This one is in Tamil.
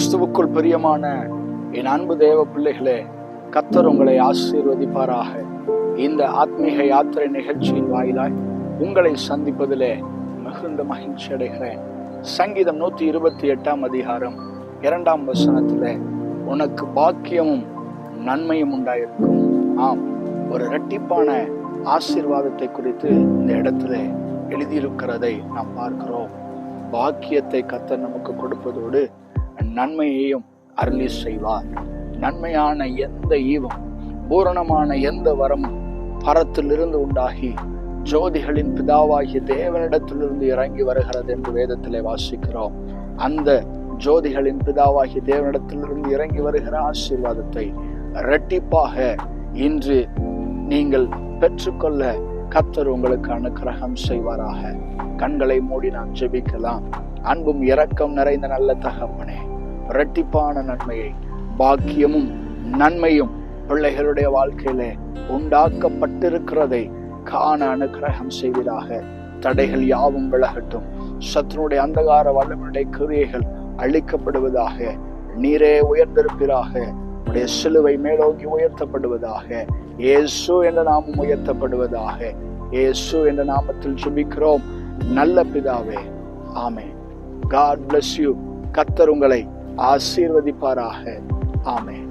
கிறிஸ்துவுக்குள் பிரியமான என் அன்பு தேவ பிள்ளைகளே, கர்த்தர் உங்களை ஆசீர்வதிப்பாராக. இந்த ஆத்மீக யாத்திரை நிகழ்ச்சியின் வாயிலாய் உங்களை சந்திப்பதிலே மிகுந்த மகிழ்ச்சி அடைகிறேன். சங்கீதம் 128 அதிகாரம் 2 வசனத்திலே, உனக்கு பாக்கியமும் நன்மையும் உண்டாயிருக்கும். ஆம், ஒரு இரட்டிப்பான ஆசீர்வாதத்தை குறித்து இந்த இடத்துல எழுதியிருக்கிறதை நாம் பார்க்கிறோம். பாக்கியத்தை கர்த்தர் நமக்கு கொடுப்பதோடு நன்மையையும் அருளி செய்வார். நன்மையான எந்த ஈவும், பூரணமான எந்த வரமும் பரத்திலிருந்து உண்டாகி ஜோதிகளின் பிதாவாகிய தேவனிடத்திலிருந்து இறங்கி வருகிறது என்று வேதத்திலே வாசிக்கிறோம். அந்த ஜோதிகளின் பிதாவாகிய தேவனிடத்திலிருந்து இறங்கி வருகிற ஆசீர்வாதத்தை இரட்டிப்பாக இன்று நீங்கள் பெற்றுக்கொள்ள கர்த்தர் உங்களுக்கு அனுக்கிரகம் செய்வாராக. கண்களை மூடி நாம் ஜெபிக்கலாம். அன்பும் இரக்கம் நிறைந்த நல்ல தகப்பனே, இரட்டிப்பான நன்மையை, பாக்கியமும் நன்மையும் பிள்ளைகளுடைய வாழ்க்கையிலே உண்டாக்கப்பட்டிருக்கிறதை காண அனுக்கிரகம் செய்வீராக. தடைகள் யாவும் விலகட்டும். சத்துருடைய அந்தகார வல்லமையுடைய கிரியைகள் அழிக்கப்படுவதாக. நீரே உயர்ந்திருப்பீராக. உடைய சிலுவை மேலோங்கி உயர்த்தப்படுவதாக. இயேசு என்ற நாமம் உயர்த்தப்படுவதாக. இயேசு என்ற நாமத்தில் ஜெபிக்கிறோம் நல்ல பிதாவே, ஆமென். God bless you. கர்த்தர் உங்களை ஆசீர்வதிப்பாராக. ஆமென்.